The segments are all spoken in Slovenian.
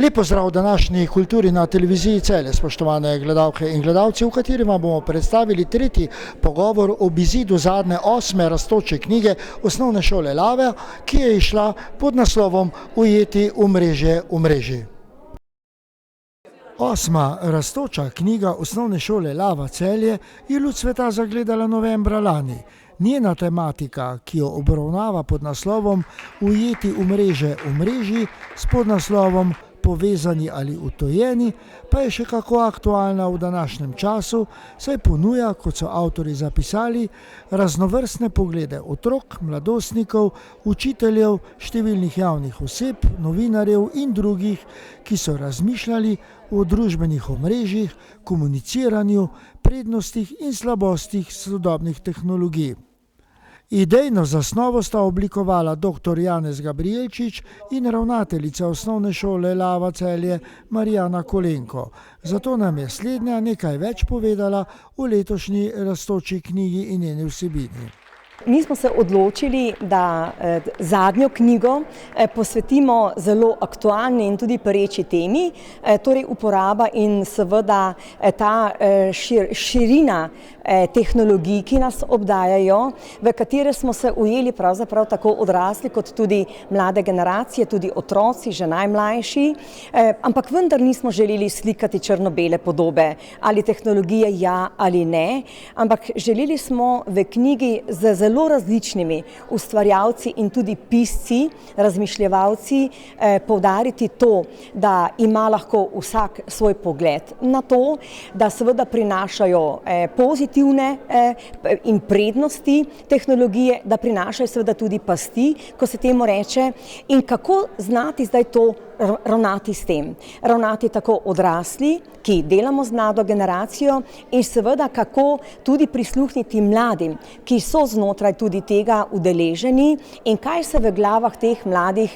Lep pozdrav današnji Kulturi na televiziji Celje, spoštovane gledalke in gledalci, v kateri vam bomo predstavili tretji pogovor ob izidu zadnje 8. rastoče knjige Osnovne šole Lava, ki je izšla pod naslovom Ujeti v mreže v mreži. 8. rastoča knjiga Osnovne šole Lava Celje je luč sveta zagledala novembra lani. Njena tematika, ki jo obravnava pod naslovom Ujeti v mreže v mreži, s podnaslovom Povezani ali utojeni, pa je še kako aktualna v današnjem času, saj ponuja, kot so avtorji zapisali, raznovrstne poglede otrok, mladostnikov, učiteljev, številnih javnih oseb, novinarjev in drugih, ki so razmišljali o družbenih omrežjih, komuniciranju, prednostih in slabostih sodobnih tehnologij. Idejno zasnovo sta oblikovala dr. Janez Gabrijelčič in ravnateljica Osnovne šole Lava Celje Marijana Kolenko. Zato nam je slednja nekaj več povedala o letošnji rastoči knjigi in njeni vsebini. Mi smo se odločili, da zadnjo knjigo posvetimo zelo aktualni in tudi pereči temi, torej uporaba in seveda ta širina tehnologij, ki nas obdajajo, v katere smo se ujeli pravzaprav tako odrasli kot tudi mlade generacije, tudi otroci, že najmlajši, ampak vendar nismo želeli slikati črno-bele podobe, ali tehnologije ja ali ne, ampak želeli smo v knjigi z zelo različnimi ustvarjalci in tudi pisci, razmišljevalci poudariti to, da ima lahko vsak svoj pogled na to, da seveda prinašajo pozitivne in prednosti tehnologije, da prinašajo seveda tudi pasti, ko se temu reče, in kako znati zdaj to ravnati s tem. Ravnati tako odrasli, ki delamo z mlado generacijo, in seveda kako tudi prisluhniti mladim, ki so znotraj tudi tega udeleženi, in kaj se v glavah teh mladih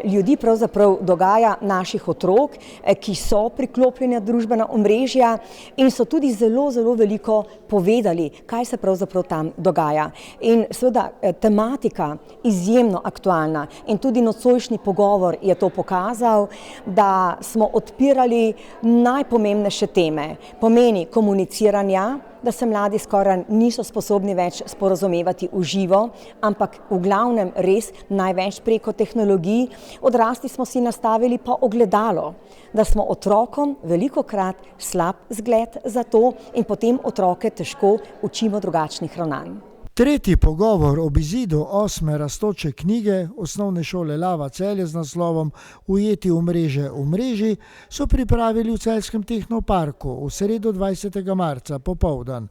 ljudi pravzaprav dogaja, naših otrok, ki so priklopljeni na družbena omrežja in so tudi zelo, zelo veliko povedali, kaj se pravzaprav tam dogaja. In seveda tematika izjemno aktualna in tudi nocojšnji pogovor je to pokazal, da smo odpirali najpomembnejše teme. Pomeni komuniciranja, da se mladi skoraj niso sposobni več sporazumevati v živo, ampak v glavnem res največ preko tehnologij. Odrasli smo si nastavili pa ogledalo, da smo otrokom velikokrat slab zgled za to in potem otroke težko učimo drugačnih ravnanj. Tretji pogovor ob izidu 8. rastoče knjige Osnovne šole Lava Celje z naslovom Ujeti v mreže v mreži so pripravili v Celjskem tehnoparku v sredo 20. marca popoldan.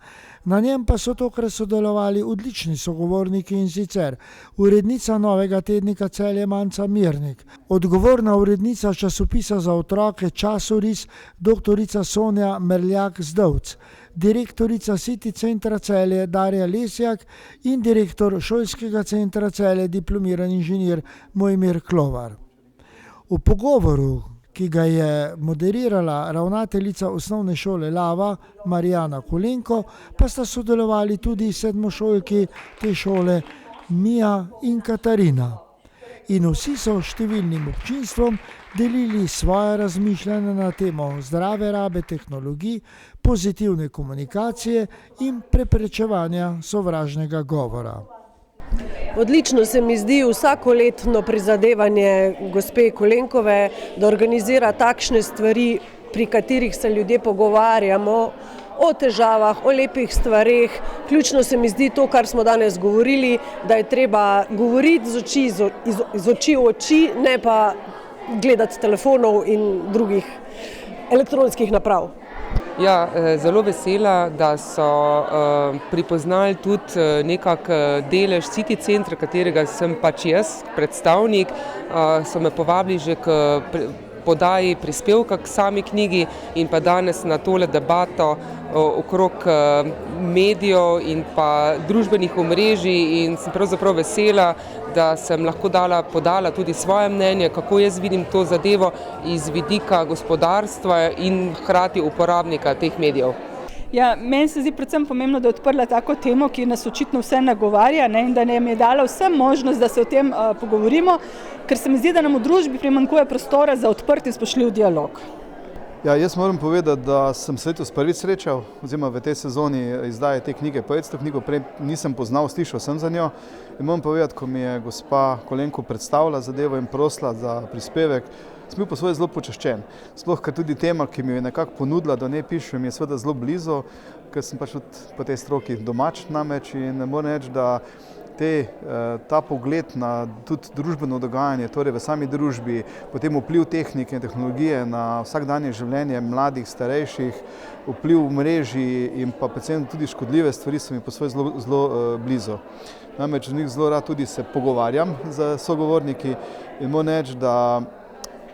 Na njem pa so tokrat sodelovali odlični sogovorniki, in sicer urednica Novega tednika Celje Manca Mirnik, odgovorna urednica časopisa za otroke Časoris dr. Sonja Merljak-Zdovc, direktorica City centra Celje Darja Lesjak in direktor Šolskega centra Celje diplomirani inženir Mojmir Klovar. V pogovoru, ki ga je moderirala ravnateljica Osnovne šole Lava Marijana Kolenko, pa sta sodelovali tudi sedmošolki te šole Mija in Katarina. In vsi so številnim občinstvom delili svoje razmišljanja na temo zdrave rabe tehnologij, pozitivne komunikacije in preprečevanja sovražnega govora. Odlično se mi zdi vsakoletno prizadevanje gospe Kolenkove, da organizira takšne stvari, pri katerih se ljudje pogovarjamo o težavah, o lepih stvareh. Ključno se mi zdi to, kar smo danes govorili, da je treba govoriti iz oči v oči, ne pa gledati telefonov in drugih elektronskih naprav. Ja, zelo vesela, da so pripoznali tudi nekak delež City centra, katerega sem pač jaz predstavnik. So me povabili že k podaji prispevka k sami knjigi in pa danes na tole debato okrog medijev in pa družbenih omrežij, in sem pravzaprav vesela, da sem lahko podala tudi svoje mnenje, kako jaz vidim to zadevo iz vidika gospodarstva in hkrati uporabnika teh medijev. Ja, meni se zdi predvsem pomembno, da je odprla tako temo, ki nas očitno vse nagovarja, ne, in da nam je dala vsem možnost, da se o tem pogovorimo, ker se mi zdi, da nam v družbi primanjkuje prostora za odprt in spoštljiv dialog. Ja, jaz moram povedati, da sem se letos prvič srečal, oziroma v tej sezoni izdaje te knjige, prvič to knjigo prej nisem poznal, slišal sem za njo. In moram povedati, ko mi je gospa Kolenko predstavila zadevo in prosila za prispevek, sem bil po svoje zelo počaščen. Sploh, ker tudi tema, ki mi jo je nekako ponudila, da ne pišem, je seveda zelo blizu, ker sem pač po tej stroki domač namreč in moram reči, da ta pogled na tudi družbeno dogajanje, torej v sami družbi, potem vpliv tehnike in tehnologije na vsakdanje življenje mladih, starejših, vpliv mreži in pa predvsem tudi škodljive stvari so mi po svoje zelo blizu. Namreč z njih zelo rad tudi se pogovarjam z sogovorniki in moram reči, da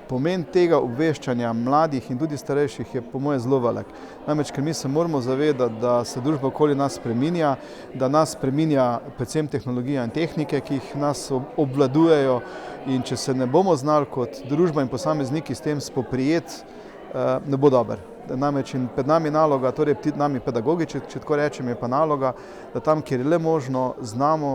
pomen tega obveščanja mladih in tudi starejših je po moje zelo velik. Namreč, ker mi se moramo zavedati, da se družba okoli nas spreminja, da nas spreminja predvsem tehnologija in tehnike, ki jih nas obvladujejo, in če se ne bomo znali kot družba in posamezniki s tem spoprijeti, ne bo dobro. Namreč in pred nami naloga, torej nami pedagogi, če tako rečem, je pa naloga, da tam, kjer je le možno, znamo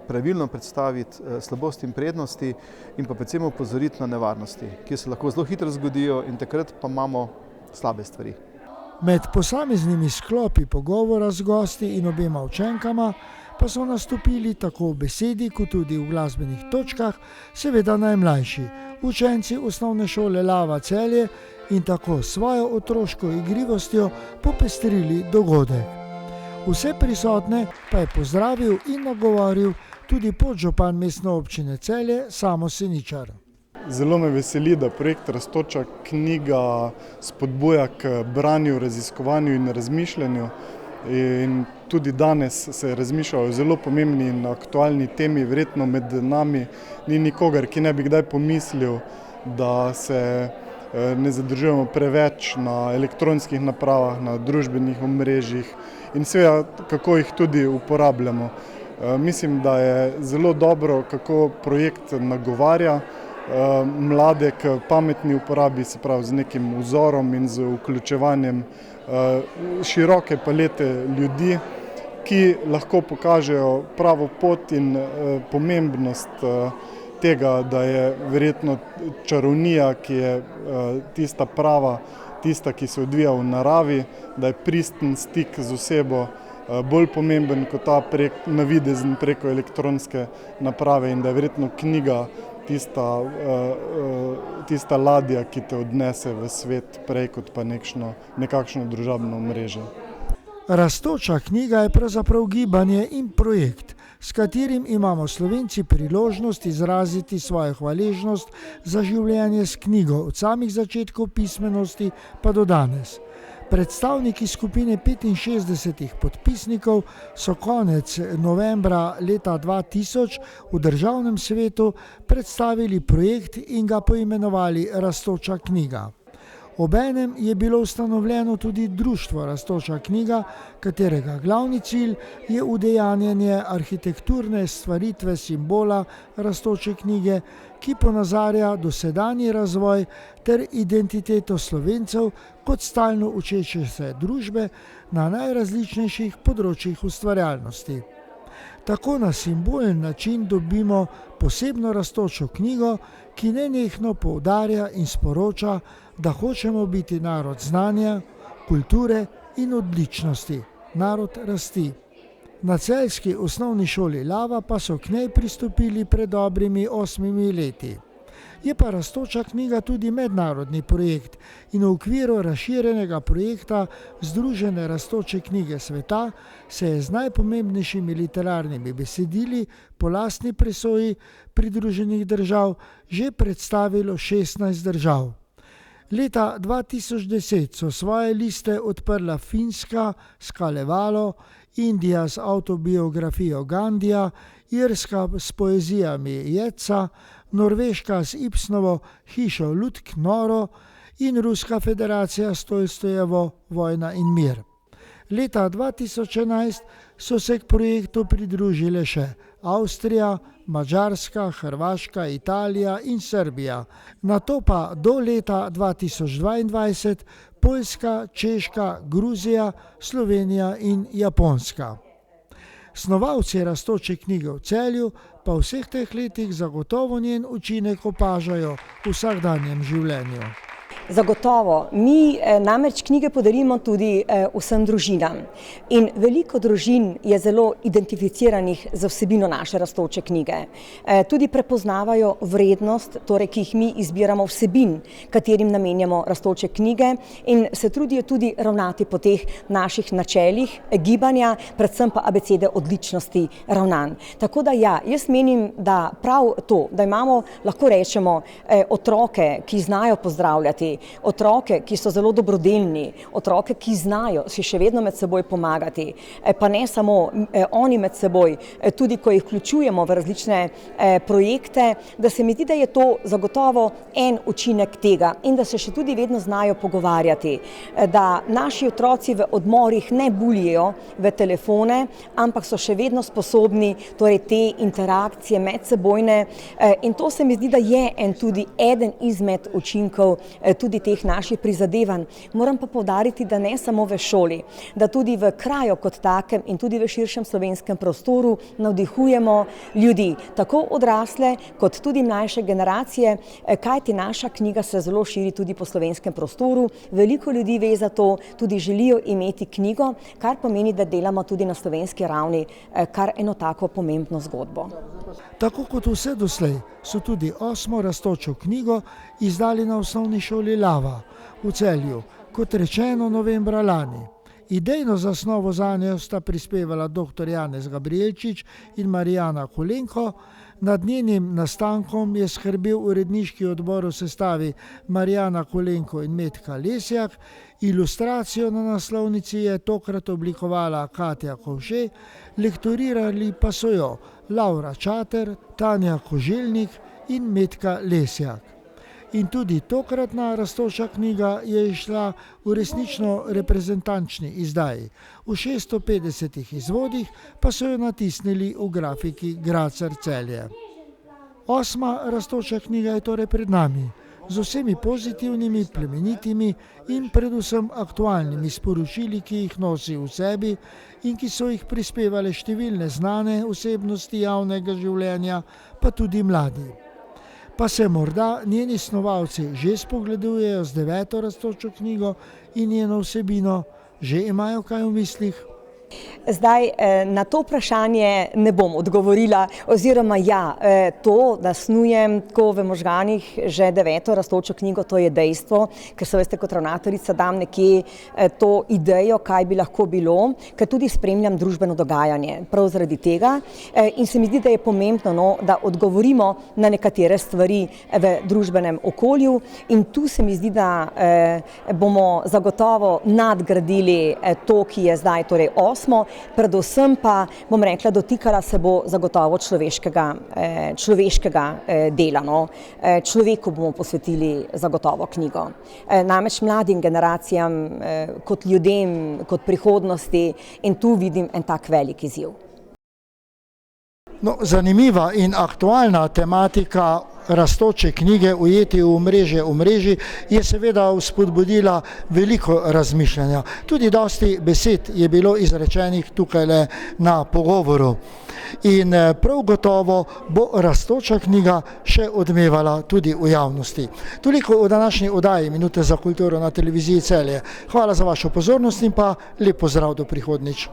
pravilno predstaviti slabosti in prednosti in pa predvsem opozoriti na nevarnosti, ki se lahko zelo hitro zgodijo in takrat pa imamo slabe stvari. Med posameznimi sklopi pogovora z gosti in obema učenkama pa so nastopili tako v besedi kot tudi v glasbenih točkah, seveda najmlajši, učenci osnovne šole Lava Celje, in tako svojo otroško igrivostjo popestrili dogodek. Vse prisotne pa je pozdravil in nagovoril tudi podžupan mestne občine Celje Samo Seničar. Zelo me veseli, da projekt Rastoča knjiga spodbuja k branju, raziskovanju in razmišljanju. In tudi danes se razmišlja o zelo pomembni in aktualni temi, verjetno med nami ni nikogar, ki ne bi kdaj pomislil, da se ne zadržujemo preveč na elektronskih napravah, na družbenih omrežjih in seveda kako jih tudi uporabljamo. Mislim, da je zelo dobro, kako projekt nagovarja mlade k pametni uporabi, se pravi z nekim vzorom in z vključevanjem široke palete ljudi, ki lahko pokažejo pravo pot in pomembnost tega, da je verjetno čarovnija, ki je tista prava, tista, ki se odvija v naravi, da je pristen stik z osebo bolj pomemben kot ta navidezen preko elektronske naprave in da je verjetno knjiga tista ladja, ki te odnese v svet prej kot pa nekakšno družabno omrežje. Rastoča knjiga je pravzaprav gibanje in projekt, s katerim imamo Slovenci priložnost izraziti svojo hvaležnost za življenje s knjigo od samih začetkov pismenosti pa do danes. Predstavniki skupine 65 podpisnikov so konec novembra leta 2000 v Državnem svetu predstavili projekt in ga poimenovali Rastoča knjiga. Obenem je bilo ustanovljeno tudi društvo Rastoča knjiga, katerega glavni cilj je udejanjanje arhitekturne stvaritve simbola Rastoče knjige, ki ponazarja dosedanji razvoj ter identiteto Slovencev kot stalno učeče se družbe na najrazličnejših področjih ustvarjalnosti. Tako na simbolen način dobimo posebno rastočo knjigo, ki nenehno poudarja in sporoča, da hočemo biti narod znanja, kulture in odličnosti, narod rasti. Na celjski osnovni šoli Lava pa so k njej pristopili pred dobrimi 8 leti. Je pa Rastoča knjiga tudi mednarodni projekt in v okviru razširjenega projekta Združene rastoče knjige sveta se je z najpomembnejšimi literarnimi besedili po lastni presoji pridruženih držav že predstavilo 16 držav. Leta 2010 so svoje liste odprla Finska s Kalevalo, Indija s avtobiografijo Gandija, Irska s poezijami Jetsa, Norveška s Ibsenovo hišo Lutk Noro in Ruska federacija s Tolstojevo Vojna in mir. Leta 2011 so se k projektu pridružile še Avstrija, Madžarska, Hrvaška, Italija in Srbija. Nato pa do leta 2022 Poljska, Češka, Gruzija, Slovenija in Japonska. Snovalci rastoče knjige v Celju pa v vseh teh letih zagotovo njen učinek opažajo v vsakdanjem življenju. Zagotovo. Mi namreč knjige podarimo tudi vsem družinam. In veliko družin je zelo identificiranih za vsebino naše rastoče knjige. Tudi prepoznavajo vrednost, torej, ki jih mi izbiramo vsebin, katerim namenjamo rastoče knjige in se trudijo tudi ravnati po teh naših načelih gibanja, predvsem pa abecede odličnosti ravnanj. Tako da ja, jaz menim, da prav to, da imamo, lahko rečemo, otroke, ki znajo pozdravljati, otroke, ki so zelo dobrodelni, otroke, ki znajo si še vedno med seboj pomagati, pa ne samo oni med seboj, tudi ko jih vključujemo v različne projekte, da se mi zdi, da je to zagotovo en učinek tega in da se še tudi vedno znajo pogovarjati, da naši otroci v odmorih ne bulijo v telefone, ampak so še vedno sposobni torej te interakcije medsebojne in to se mi zdi, da je tudi eden izmed učinkov tudi teh naših prizadevanj. Moram pa poudariti, da ne samo v šoli, da tudi v kraju kot takem in tudi v širšem slovenskem prostoru navdihujemo ljudi, tako odrasle kot tudi mlajše generacije, kajti naša knjiga se zelo širi tudi po slovenskem prostoru. Veliko ljudi ve za to, tudi želijo imeti knjigo, kar pomeni, da delamo tudi na slovenski ravni kar eno tako pomembno zgodbo. Tako kot vse doslej so tudi 8. rastočo knjigo izdali na osnovni šoli Lava v Celju, kot rečeno novembra lani. Idejno zasnovo zanjo sta prispevala dr. Janez Gabrielčič in Marijana Kolenko. Nad njenim nastankom je skrbel uredniški odbor v sestavi Marijana Kolenko in Metka Lesjak. Ilustracijo na naslovnici je tokrat oblikovala Katja Kovše, lektorirali pa so jo Laura Čater, Tanja Koželjnik in Metka Lesjak. In tudi tokratna rastoča knjiga je išla v resnično reprezentančni izdaji. V 650 izvodih pa so jo natisnili v grafiki Gracer Celje. 8. rastoča knjiga je torej pred nami, z vsemi pozitivnimi, plemenitimi in predvsem aktualnimi sporočili, ki jih nosi v sebi in ki so jih prispevale številne znane osebnosti javnega življenja, pa tudi mladi. Pa se morda njeni snovalci že spogledujejo z 9. rastočo knjigo in njeno vsebino, že imajo kaj v mislih? Zdaj, na to vprašanje ne bom odgovorila, oziroma ja, to, da snujem tako v možganih že 9. rastočo knjigo, to je dejstvo, ker se veste, kot ravnateljica dam nekje to idejo, kaj bi lahko bilo, ker tudi spremljam družbeno dogajanje, prav zaradi tega in se mi zdi, da je pomembno, da odgovorimo na nekatere stvari v družbenem okolju in tu se mi zdi, da bomo zagotovo nadgradili to, ki je zdaj torej 8. Predvsem pa, bom rekla, dotikala se bo zagotovo človeškega dela. Človeku bomo posvetili zagotovo knjigo. Namreč mladim generacijam, kot ljudem, kot prihodnosti in tu vidim en tak velik izziv. No, zanimiva in aktualna tematika rastoče knjige Ujeti v mreži je seveda vzpodbudila veliko razmišljanja. Tudi dosti besed je bilo izrečenih tukaj na pogovoru. In prav gotovo bo rastoča knjiga še odmevala tudi v javnosti. Toliko v današnji oddaji Minute za kulturo na televiziji Celje. Hvala za vašo pozornost in pa lep pozdrav do prihodnjič.